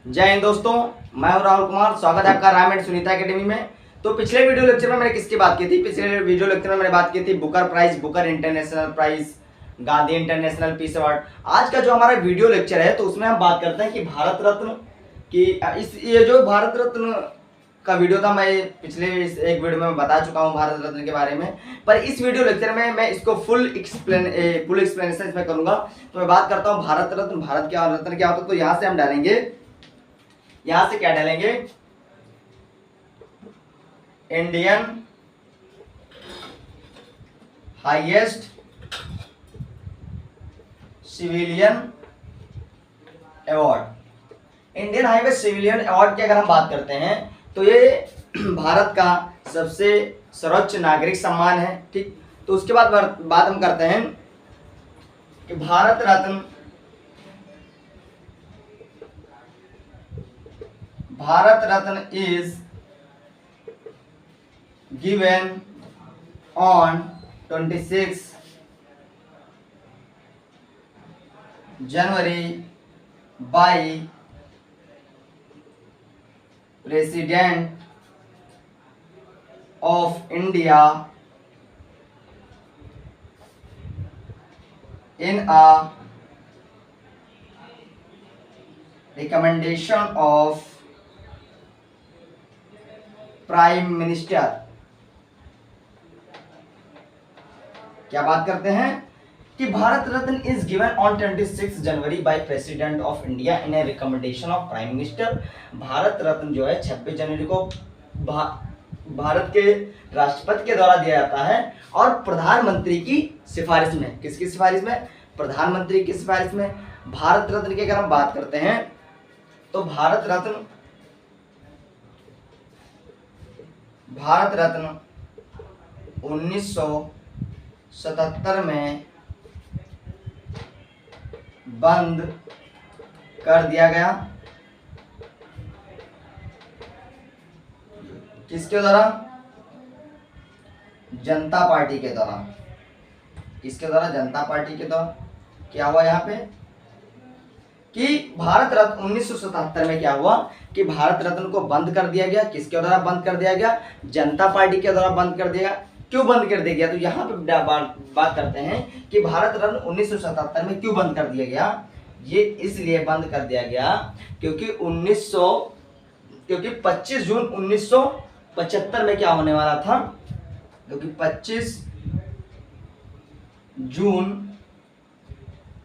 जय हिंद दोस्तों, मैं हूं राहुल कुमार। स्वागत है आपका राम एंड सुनीता एकेडमी में। तो पिछले वीडियो लेक्चर में मैंने किसकी बात की थी? पिछले वीडियो लेक्चर में मैंने बात की थी Booker prize, Booker international prize, Gandhi international peace award. आज का जो हमारा वीडियो लेक्चर है तो उसमें हम बात करते हैं कि भारत रत्न की ये जो भारत रत्न का वीडियो था, मैं पिछले एक वीडियो में बता चुका हूं भारत रत्न के बारे में, पर इस वीडियो लेक्चर में मैं इसको फुल एक्सप्लेनेशन इसमें करूंगा। तो मैं बात करता हूं भारत रत्न। भारत क्या रत्न क्या होता है? तो यहां से हम डालेंगे, यहां से क्या डालेंगे? Indian highest civilian award. Indian highest civilian award की अगर हम बात करते हैं तो ये भारत का सबसे सर्वोच्च नागरिक सम्मान है। ठीक, तो उसके बाद बात हम करते हैं कि Bharat Ratna, Bharat Ratna is given on 26 January by president of India in a recommendation of prime minister. क्या बात करते हैं कि Bharat Ratna is given on 26 January by president of India in a recommendation of prime minister. Bharat Ratna जो है 26 जनवरी को भारत के राष्ट्रपति के द्वारा दिया जाता है और प्रधानमंत्री की सिफारिश में। किसकी सिफारिश में? प्रधानमंत्री की सिफारिश में। भारत रत्न की अगर हम बात करते हैं तो भारत रत्न 1977 में बंद कर दिया गया। किसके द्वारा? जनता पार्टी के द्वारा। किसके द्वारा? जनता पार्टी के द्वारा। क्या हुआ यहाँ पे कि भारत रत्न 1977 में क्या हुआ कि भारत रत्न को बंद कर दिया गया। किसके द्वारा बंद कर दिया गया? जनता पार्टी के द्वारा बंद कर दिया। क्यों बंद कर दिया गया? तो यहाँ पे बात करते हैं कि भारत रत्न 1977 में क्यों बंद कर दिया गया। ये इसलिए बंद कर दिया गया क्योंकि 25 जून 1975 में क्या होने वाला था? क्योंकि 25 जून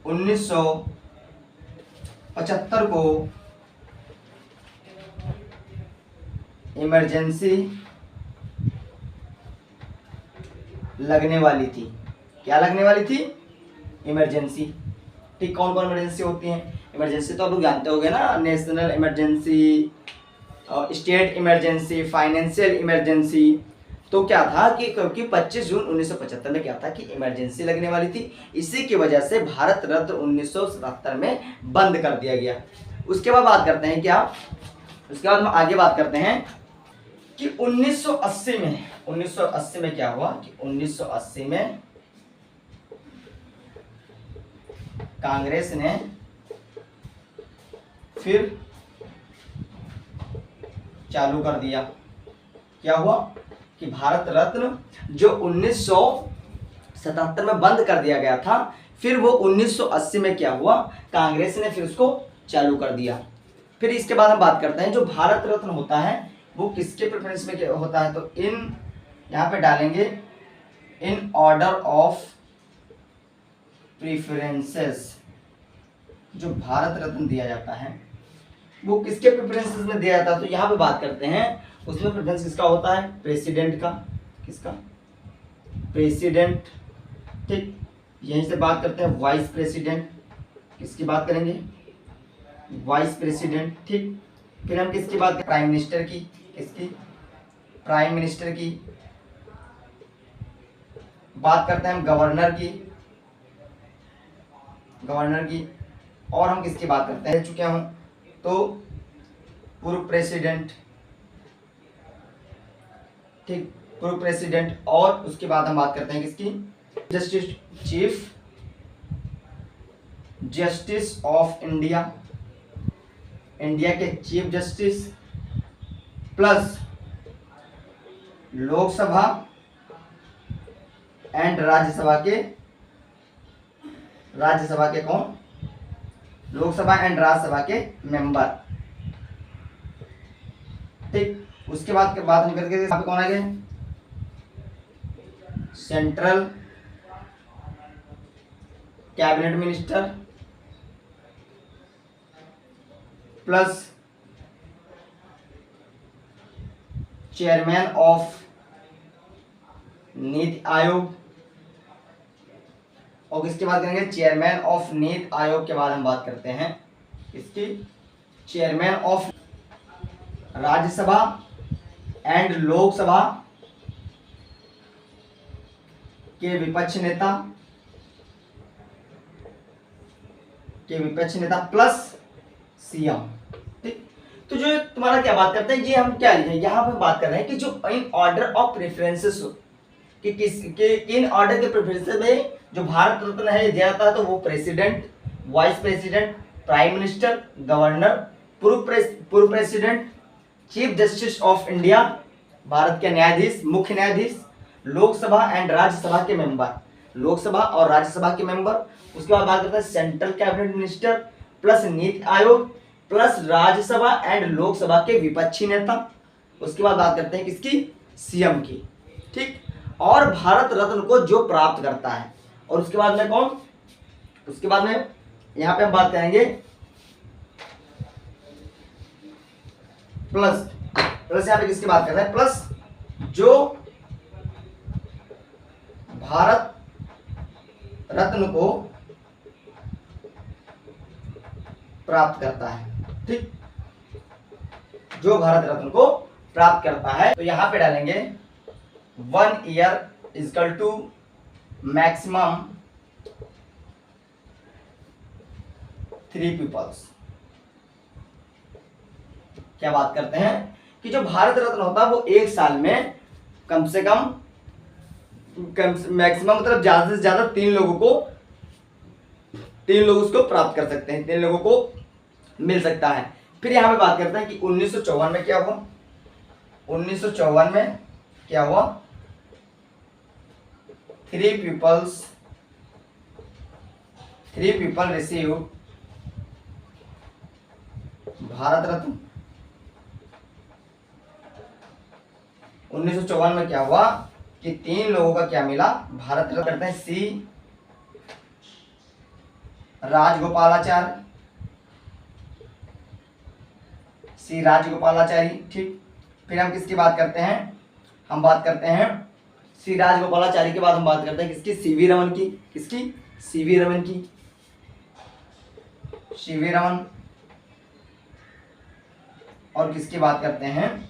1975 को इमरजेंसी लगने वाली थी। क्या लगने वाली थी? इमरजेंसी। ठीक, कौन कौन इमरजेंसी होती है? इमरजेंसी तो आप लोग जानते होंगे ना, national emergency, state emergency, financial emergency. तो क्या था कि क्योंकि 25 जून 1975 में क्या था कि इमरजेंसी लगने वाली थी, इसी की वजह से भारत रत्न 1977 में बंद कर दिया गया। उसके बाद बात करते हैं क्या? उसके बाद हम आगे बात करते हैं कि 1980 में क्या हुआ कि 1980 में कांग्रेस ने फिर चालू कर दिया। क्या हुआ कि भारत रत्न जो 1977 में बंद कर दिया गया था, फिर वो 1980 में क्या हुआ, कांग्रेस ने फिर उसको चालू कर दिया। फिर इसके बाद हम बात करते हैं जो भारत रत्न होता है वो किसके प्रेफरेंस में होता है? तो यहाँ पे डालेंगे इन ऑर्डर ऑफ प्रेफरेंसेस। जो भारत रत्न दिया जाता है वो किसके प्रेफरेंसेस में दिया जाता है? तो यहाँ पे बात करते हैं उसमें प्रेफरेंस किसका होता है? प्रेसिडेंट का। किसका? प्रेसिडेंट। ठीक, यहीं से बात करते हैं वाइस प्रेसिडेंट। किसकी बात करेंगे? Vice president. ठीक, फिर हम किसकी बात करें? प्राइम मिनिस्टर की। किसकी? प्राइम मिनिस्टर की। बात करते हैं हम गवर्नर की, गवर्नर की। और हम किसकी बात करते हैं चुके हूं तो पूर्व प्रेसिडेंट। ठीक, पूर्व प्रेसिडेंट। और उसके बाद हम बात करते हैं किसकी? Justice, chief justice of India. India के chief justice plus Lok Sabha and Rajya Sabha के कौन, लोकसभा एंड राज्यसभा के मेंबर। ठीक, उसके बाद बात हम करके यहाँ पे कौन आ गए, central cabinet minister plus chairman of NITI Aayog, और किसके बात करेंगे, चेयरमैन ऑफ नीति आयोग के बाद हम बात करते हैं इसकी chairman of Rajya Sabha and Lok Sabha के विपक्ष नेता प्लस सीएम। ठीक, तो जो तुम्हारा क्या बात करते हैं, ये हम क्या लिखे यहाँ पे बात कर रहे हैं कि जो इन ऑर्डर ऑफ प्रेफरेंसेस कि किन ऑर्डर के प्रेफरेंसेस में जो भारत रत्न है दिया जाता है, तो वो president, vice president, prime minister, governor, पूर्व president, chief justice of India, Bharat के न्यायाधीश, मुख्य न्यायाधीश, लोकसभा एंड राज्यसभा के मेंबर, लोकसभा और राज्यसभा के मेंबर। उसके बाद बात करते हैं central cabinet minister plus NITI Aayog plus Rajya Sabha and Lok Sabha के विपक्षी नेता। उसके बाद बात करते हैं किसकी, सीएम की। ठीक, और भारत रत्न को जो प्राप्त करता है, और उसके बाद में कौन, उसके बाद में यहाँ पे हम बात करेंगे प्लस यहाँ पे किसकी बात कर रहे हैं, प्लस जो भारत रत्न को प्राप्त करता है। ठीक, जो भारत रत्न को प्राप्त करता है, तो यहां पे डालेंगे 1 year is equal to maximum 3 peoples. क्या बात करते हैं कि जो भारत रत्न होता है वो एक साल में कम से कम मैक्सिमम मतलब ज्यादा से ज्यादा 3 लोग उसको प्राप्त कर सकते हैं, 3 लोगों को मिल सकता है। फिर यहां पे बात करते हैं कि 1954 में क्या हुआ, 1954 में क्या हुआ, 3 पीपल रिसीव भारत रत्न। 1954 में क्या हुआ कि 3 लोगों का क्या मिला, भारत रत्न। करते हैं सी राजगोपालाचारी। ठीक, फिर हम किसकी बात करते हैं, हम बात करते हैं सी राजगोपालाचारी के बाद हम बात करते हैं किसकी, सीवी रमन की। किसकी, सीवी रमन की, सीवी रमन। और किसकी बात करते हैं,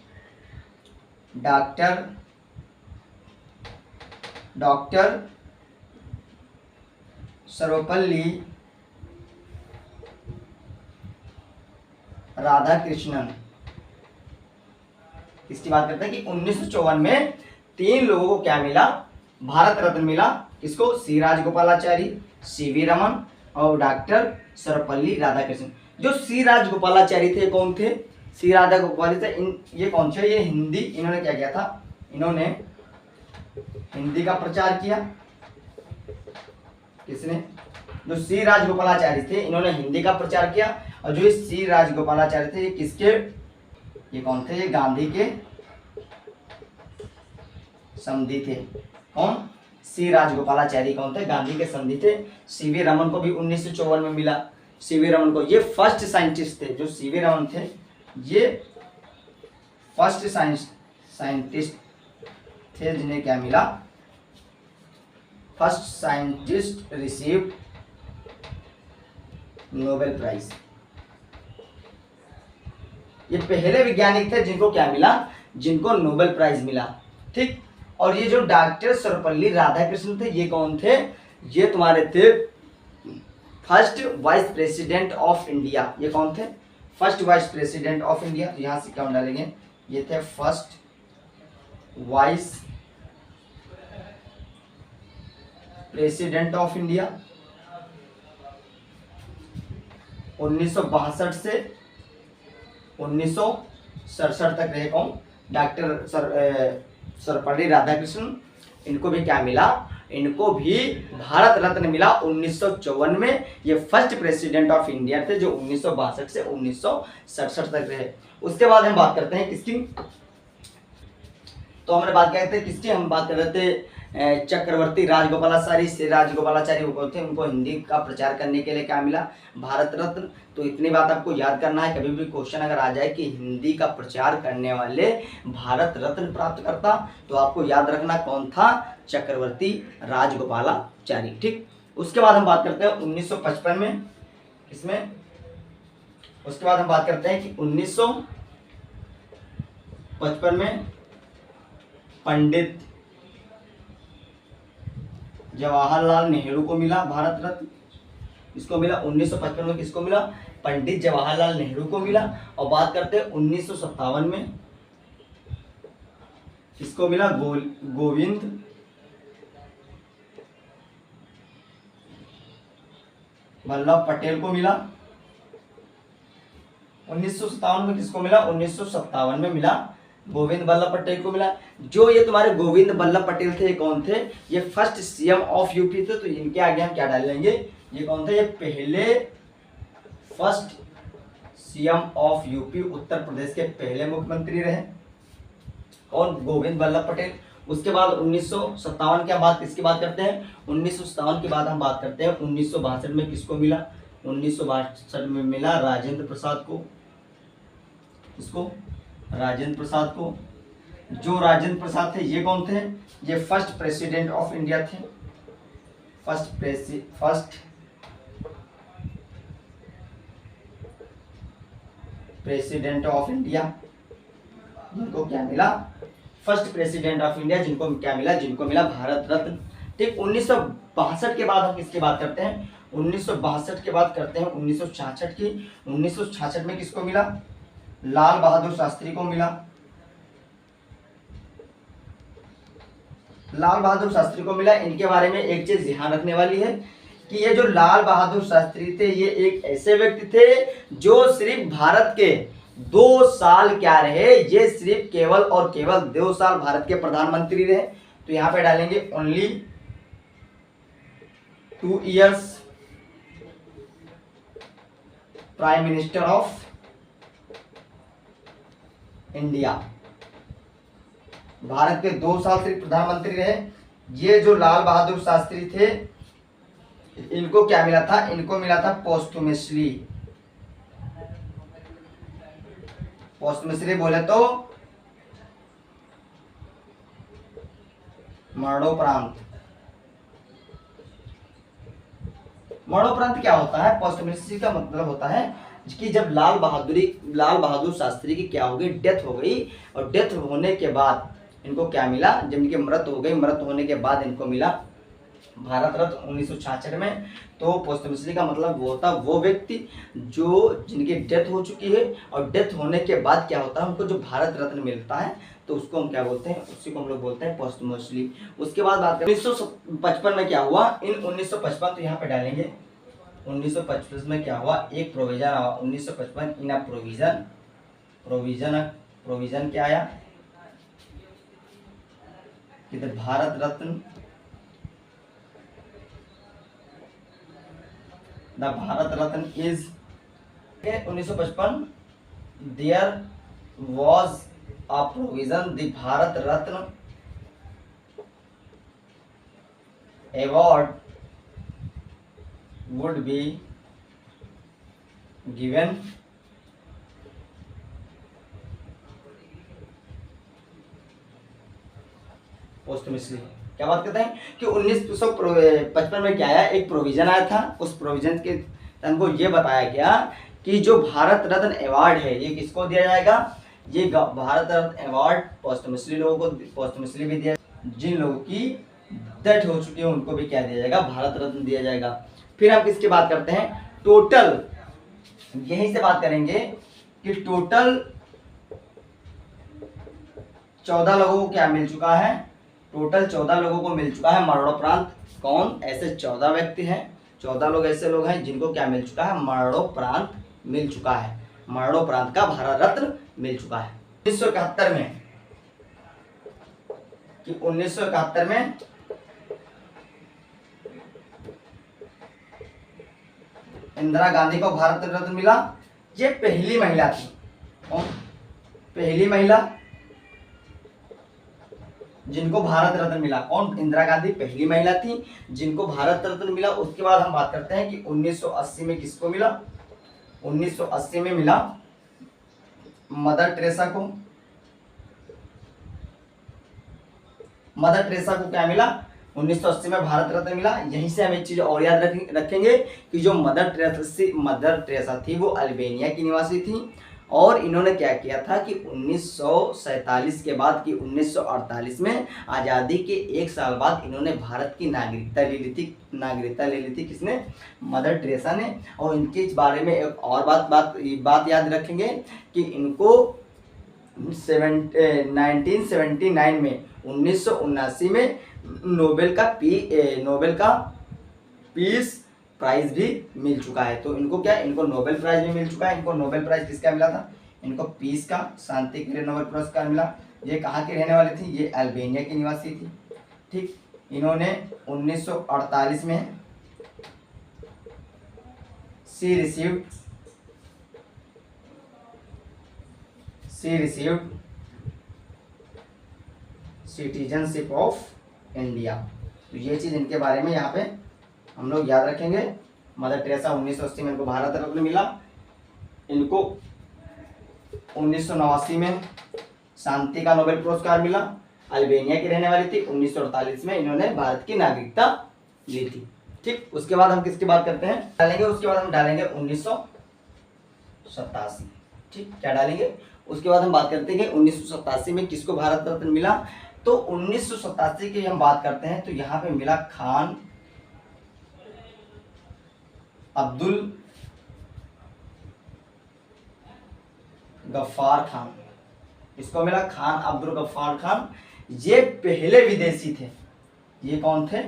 डॉक्टर सर्वपल्ली राधाकृष्णन। इसकी बात करते हैं कि 1954 में 3 लोगों को क्या मिला, भारत रत्न मिला। किसको, सी राजगोपालाचारी, सीवी रमन और डॉक्टर सर्वपल्ली राधाकृष्णन। जो सी राजगोपालाचारी थे कौन थे, सी राजगोपाल थे, ये कौन थे, ये हिंदी, इन्होंने क्या किया था, इन्होंने हिंदी का प्रचार किया। किसने, जो सी राजगोपालाचारी थे इन्होंने हिंदी का प्रचार किया। और जो सी राजगोपालाचारी थे ये किसके, ये कौन थे, ये गांधी के समधी थे। कौन, सी राजगोपालाचारी कौन थे, गांधी के समधी थे। सीवी रमन को भी 1954 में मिला। सीवी रमन को, ये फर्स्ट साइंटिस्ट थे, जो सीवी रमन थे ये फर्स्ट साइंटिस्ट थे जिन्हें क्या मिला, first scientist received Nobel prize. ये पहले वैज्ञानिक थे जिनको क्या मिला, जिनको नोबेल प्राइज मिला। ठीक, और ये जो डॉक्टर सर्वपल्ली राधाकृष्णन थे ये कौन थे, ये तुम्हारे थे first vice president of India. ये कौन थे, first vice president of India. तो यहां से क्या डालेंगे, ये थे first vice president of India 1962 से 1967 तक रहे कौन, डॉक्टर सर्वपल्ली राधाकृष्णन। इनको भी क्या मिला, इनको भी भारत रत्न मिला 1954 में। ये फर्स्ट प्रेसिडेंट ऑफ इंडिया थे जो 1962 से 1967 तक रहे। उसके बाद हम बात करते हैं किसकी, तो हमने बात करते थे किसकी, हम बात कर रहे थे चक्रवर्ती राजगोपालाचारी से। राजगोपालाचारी वो कौन थे, उनको हिंदी का प्रचार करने के लिए क्या मिला, भारत रत्न। तो इतनी बात आपको याद करना है, कभी भी क्वेश्चन अगर आ जाए कि हिंदी का प्रचार करने वाले भारत रत्न प्राप्त करता, तो आपको याद रखना कौन था, चक्रवर्ती राजगोपालाचारी। ठीक, उसके बाद हम बात करते हैं 1955 में, इसमें उसके बाद हम बात करते हैं कि 1955 में पंडित जवाहरलाल नेहरू को मिला भारत रत्न। इसको मिला 1955 में, किसको मिला, पंडित जवाहरलाल नेहरू को मिला। और बात करते हैं 1957 में, किसको मिला, गोविंद वल्लभ पटेल को मिला। 1957 में किसको मिला, 1957 में मिला गोविंद वल्लभ पटेल को मिला। जो ये तुम्हारे गोविंद वल्लभ पटेल थे, ये कौन थे, ये फर्स्ट सीएम ऑफ यूपी थे। तो इनके आगे हम क्या डालेंगे, ये कौन थे, ये पहले first CM of UP, Uttar Pradesh के पहले मुख्यमंत्री रहे कौन, गोविंद वल्लभ पटेल। उसके बाद 1957 के बाद किसकी बात करते हैं, 1957 के बाद हम बात करते हैं 1962 में किसको मिला, 1962 में मिला राजेंद्र प्रसाद को। इसको राजेंद्र प्रसाद को। जो राजेंद्र प्रसाद थे ये कौन थे, ये फर्स्ट प्रेसिडेंट ऑफ इंडिया थे, फर्स्ट प्रेसिडेंट ऑफ इंडिया, जिनको क्या मिला, फर्स्ट प्रेसिडेंट ऑफ इंडिया, जिनको क्या मिला, जिनको मिला भारत रत्न। ठीक, 1962 के बाद हम किसकी बात करते हैं, 1962 के बाद करते हैं 1966 की। 1966 में किसको मिला, लाल बहादुर शास्त्री को मिला। लाल बहादुर शास्त्री को मिला। इनके बारे में एक चीज ध्यान रखने वाली है कि ये जो लाल बहादुर शास्त्री थे, ये एक ऐसे व्यक्ति थे जो सिर्फ भारत के 2 साल क्या रहे, ये सिर्फ केवल और केवल 2 साल भारत के प्रधानमंत्री रहे। तो यहां पे डालेंगे only 2 years prime minister of India. Bharat के 2 साल सिर्फ प्रधानमंत्री रहे। ये जो लाल बहादुर शास्त्री थे, इनको क्या मिला था, इनको मिला था पोस्टुमसली। पोस्टुमसली बोले तो मरणोपरांत। मरणोपरांत क्या होता है, पोस्टुमसली का मतलब होता है कि जब लाल बहादुर शास्त्री की क्या हो गई, डेथ हो गई, और डेथ होने के बाद इनको क्या मिला, जब इनकी मृत्यु हो गई, मृत्यु होने के बाद इनको मिला भारत रत्न 1966 में। तो पोस्टुमसली का मतलब वो होता है वो व्यक्ति जो जिनकी डेथ हो चुकी है, और डेथ होने के बाद क्या होता है, उनको जो भारत रत्न मिलता है, तो उसको हम क्या बोलते हैं, उसी को हम लोग बोलते हैं पोस्टुमसली। उसके बाद बात करें 1955 में क्या हुआ, इन 1955 तो यहाँ पे डालेंगे 1955 में क्या हुआ, एक प्रोविजन आया 1955 इन अ प्रोविजन क्या आया कि the Bharat Ratna, the Bharat Ratna is 1955 there was a provision the Bharat Ratna award would be given posthumously. क्या बात करते हैं कि 1955 में क्या आया, एक प्रोविजन आया था। उस प्रोविजन के हमको ये बताया गया कि जो भारत रत्न अवार्ड है, ये किसको दिया जाएगा, ये भारत रत्न अवार्ड पोस्टुमसली लोगों को पोस्टुमसली भी दिया, जिन लोगों की डेथ हो चुकी है उनको भी क्या दिया जाएगा, भारत रत्न दिया जाएगा। फिर हम किसकी बात करते हैं, टोटल यहीं से बात करेंगे कि टोटल 14 लोगों को क्या मिल चुका है, टोटल 14 लोगों को मिल चुका है मरणोपरांत। कौन, ऐसे 14 व्यक्ति हैं, 14 लोग ऐसे लोग हैं जिनको क्या मिल चुका है, मरणोपरांत मिल चुका है। मरणोपरांत का भारत रत्न मिल चुका है। 1971 में, कि 1971 में इंदिरा गांधी को भारत रत्न मिला। ये पहली महिला थी। कौन? पहली महिला जिनको भारत रत्न मिला। कौन? इंदिरा गांधी पहली महिला थी जिनको भारत रत्न मिला। उसके बाद हम बात करते हैं कि 1980 में किसको मिला। 1980 में मिला मदर टेरेसा को। मदर टेरेसा को क्या मिला? 1980 में भारत रत्न मिला। यहीं से हम एक चीज और याद रखेंगे कि जो मदर टेरेसा थी वो अल्बानिया की निवासी थी, और इन्होंने क्या किया था कि 1947 के बाद कि 1948 में आज़ादी के 1 साल बाद इन्होंने भारत की नागरिकता ले ली थी। किसने? मदर टेरेसा ने। और इनके बारे में एक और बात याद रखेंगे कि इनको 1979 में 1979 में नोबेल का पीस प्राइज भी मिल चुका है। तो इनको क्या? इनको नोबेल प्राइज भी मिल चुका है। इनको नोबेल प्राइज किसका मिला था? इनको पीस का, शांति के लिए नोबेल पुरस्कार मिला। ये कहाँ के रहने वाले थी? ये अल्बानिया की निवासी थी। ठीक, इन्होंने 1948 में she received citizenship of India. तो ये चीज इनके बारे में यहाँ पे हम लोग याद रखेंगे। मदर टेरेसा 1980 में इनको भारत रत्न मिला। इनको 1989 में शांति का नोबेल पुरस्कार मिला। अल्बानिया की रहने वाली थी। 1948 में इन्होंने भारत की नागरिकता ली थी। ठीक, उसके बाद हम किसकी बात करते हैं? उसके बाद हम डालेंगे 1987। ठीक, क्या डालेंगे? उसके बाद हम बात करते हैं कि 1987 में किसको भारत रत्न मिला। तो 1987 की हम बात करते हैं तो यहाँ पे मिला खान अब्दुल गफ्फार खान। इसको मिला खान अब्दुल गफ्फार खान। ये पहले विदेशी थे। ये कौन थे?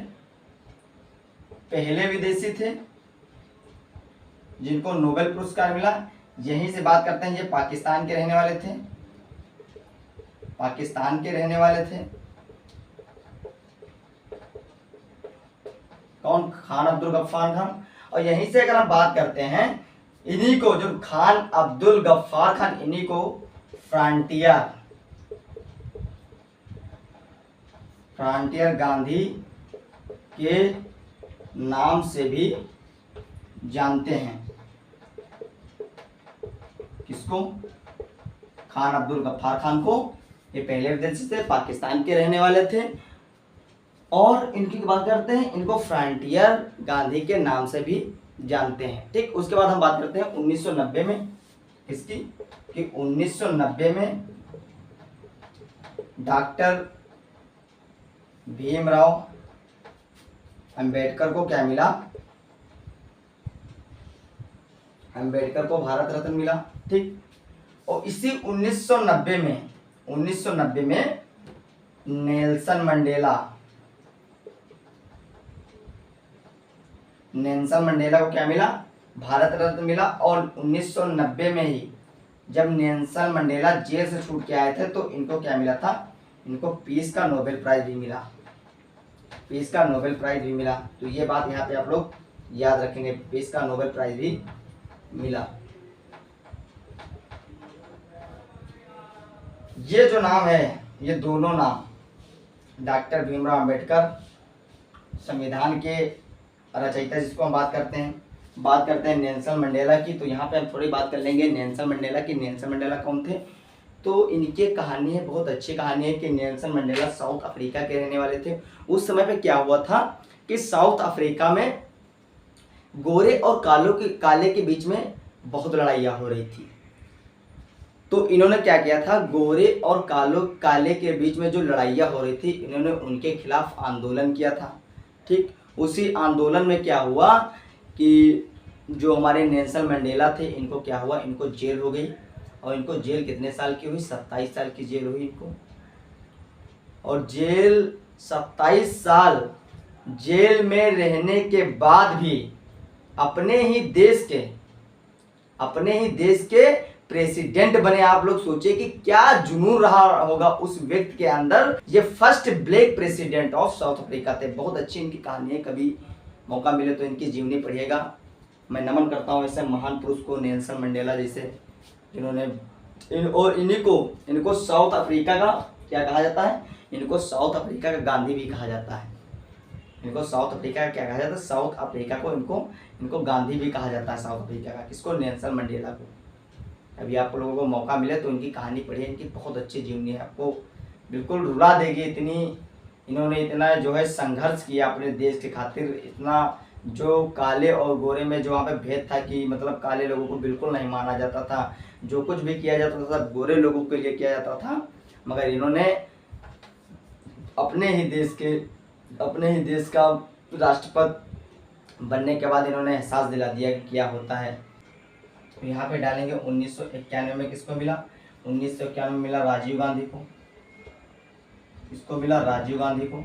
पहले विदेशी थे जिनको नोबेल पुरस्कार मिला। यहीं से बात करते हैं, ये पाकिस्तान के रहने वाले थे। कौन? खान अब्दुल गफ्फार खान। और यहीं से अगर हम बात करते हैं, इन्हीं को, जो खान अब्दुल गफ्फार खान, इन्हीं को फ्रंटियर गांधी के नाम से भी जानते हैं। किसको? खान अब्दुल गफ्फार खान को। ये पहले विदेशी थे, पाकिस्तान के रहने वाले थे, और इनकी बात करते हैं, इनको फ्रंटियर गांधी के नाम से भी जानते हैं। ठीक, उसके बाद हम बात करते हैं 1990 में इसकी, कि 1990 में डॉक्टर भीमराव अंबेडकर को क्या मिला? अंबेडकर को भारत रत्न मिला। ठीक, और इसी 1990 में नेल्सन मंडेला को क्या मिला? भारत रत्न मिला। और 1990 में ही जब नेल्सन मंडेला जेल से छूट के आए थे तो इनको क्या मिला था? इनको पीस का नोबेल प्राइज भी मिला। तो ये बात यहाँ पे आप लोग याद रखेंगे, पीस का नोबेल प्राइज भी मिला। ये जो नाम है, ये दोनों नाम, डॉक्टर भीमराव अंबेडकर संविधान के रचयिता जिसको हम बात करते हैं नेल्सन मंडेला की। तो यहाँ पे हम थोड़ी बात कर लेंगे नेल्सन मंडेला की। नेल्सन मंडेला कौन थे? तो इनकी कहानी है, बहुत अच्छी कहानी है कि नेल्सन मंडेला साउथ अफ्रीका के रहने वाले थे। उस समय पे क्या हुआ था कि साउथ अफ्रीका में गोरे और काले के बीच में बहुत लड़ाइयाँ हो रही थी। तो इन्होंने क्या किया था? गोरे और काले के बीच में जो लड़ाइयाँ हो रही थी, इन्होंने उनके खिलाफ आंदोलन किया था। ठीक, उसी आंदोलन में क्या हुआ कि जो हमारे नेल्सन मंडेला थे, इनको क्या हुआ? इनको जेल हो गई। और इनको जेल कितने साल की हुई? 27 साल की जेल हुई इनको। और 27 साल जेल में रहने के बाद भी अपने ही देश के अपने ही देश के प्रेसिडेंट बने। आप लोग सोचिए कि क्या जुनून रहा होगा उस व्यक्ति के अंदर। ये first black president of south Africa थे। बहुत अच्छी इनकी कहानी है, कभी मौका मिले तो इनकी जीवनी पढ़िएगा। मैं नमन करता हूँ ऐसे महान पुरुष को, नेल्सन मंडेला जैसे, जिन्होंने इनको साउथ अफ्रीका का क्या कहा जाता है, इनको साउथ अफ्रीका का गांधी भी कहा जाता है। इनको साउथ अफ्रीका का क्या कहा जाता है, साउथ अफ्रीका को इनको गांधी भी कहा जाता है साउथ अफ्रीका का। किसको, नेल्सन मंडेला को। अभी आप लोगों को मौका मिले तो इनकी कहानी पढ़िए, इनकी बहुत अच्छी जीवनी है, आपको बिल्कुल रुला देगी। इन्होंने इतना जो है संघर्ष किया अपने देश के खातिर, इतना जो काले और गोरे में जो वहाँ पे भेद था कि मतलब काले लोगों को बिल्कुल नहीं माना जाता था, जो कुछ भी किया जाता था गोरे लोगों के लिए किया जाता था। मगर इन्होंने अपने ही देश का राष्ट्रपति बनने के बाद इन्होंने एहसास दिला दिया कि क्या होता है। तो यहाँ पे डालेंगे 1991 में किसको मिला, 1991 में मिला राजीव गांधी को। किसको मिला, राजीव गांधी को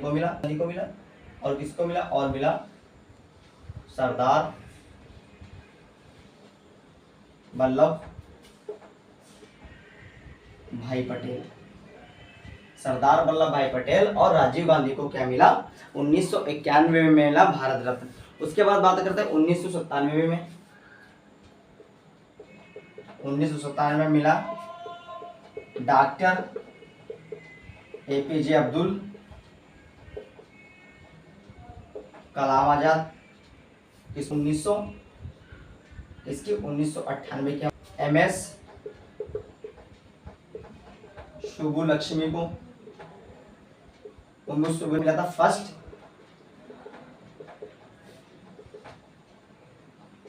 मिला। और किसको मिला, और मिला सरदार वल्लभ भाई पटेल। सरदार वल्लभ भाई पटेल और राजीव गांधी को क्या मिला, 1991 में मिला भारत रत्न। उसके बाद बात करते हैं 1997 में। 1997 में मिला डॉक्टर APJ अब्दुल कलाम आजाद। इस 1998 के MS सुब्बुलक्ष्मी को, मिला था फर्स्ट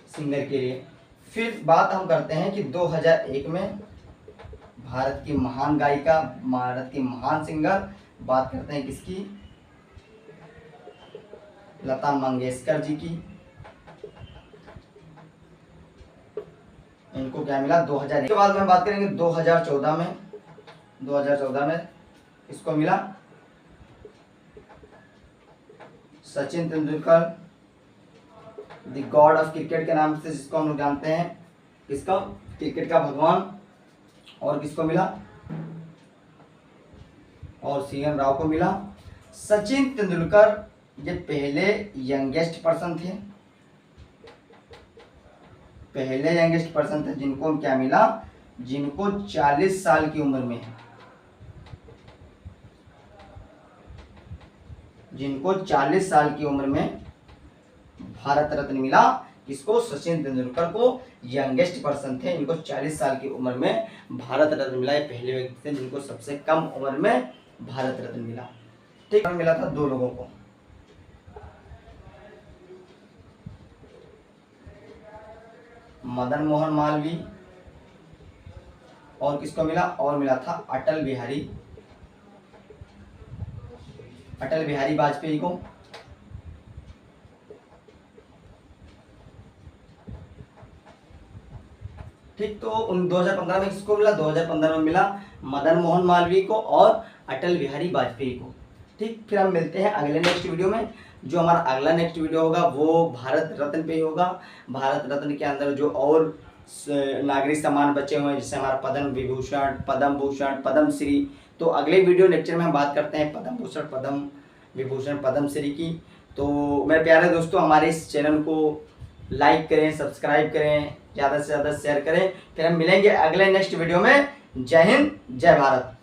सिंगर के लिए। फिर बात हम करते हैं कि 2001 में भारत की महान गायिका, भारत की महान सिंगर, बात करते हैं किसकी, लता मंगेशकर जी की। इनको क्या मिला 2001 के बाद में बात करेंगे 2014 में। 2014 में इसको मिला Sachin Tendulkar, the God of cricket के नाम से जिसको हम लोग जानते हैं, किसका, क्रिकेट का भगवान। और किसको मिला, और CN राव को मिला। सचिन तेंदुलकर ये पहले यंगेस्ट पर्सन थे, जिनको क्या मिला, जिनको 40 साल की उम्र में, जिनको 40 साल की उम्र में भारत रत्न मिला। किसको, सचिन तेंदुलकर को, यंगेस्ट पर्सन थे, इनको 40 साल की उम्र में भारत रत्न मिला। ये पहले व्यक्ति थे जिनको सबसे कम उम्र में भारत रत्न मिला। ठीक, मिला था 2 लोगों को, मदन मोहन मालवीय, और किसको मिला, और मिला था अटल बिहारी वाजपेयी को। ठीक, तो 2015 में किसको मिला, 2015 में मिला मदन मोहन मालवीय को और अटल बिहारी वाजपेयी को। ठीक, फिर हम मिलते हैं अगले नेक्स्ट वीडियो में। जो हमारा अगला नेक्स्ट वीडियो होगा वो भारत रत्न पे ही होगा। भारत रत्न के अंदर जो और नागरिक सम्मान बचे हुए हैं, जैसे हमारा पद्म विभूषण, पद्म भूषण, पद्म श्री। तो अगले वीडियो लेक्चर में हम बात करते हैं पद्म भूषण, पद्म विभूषण, पद्म श्री की। तो मेरे प्यारे दोस्तों, हमारे इस चैनल को लाइक करें, सब्सक्राइब करें, ज़्यादा से ज़्यादा शेयर करें। फिर हम मिलेंगे अगले नेक्स्ट वीडियो में। जय हिंद, जय भारत।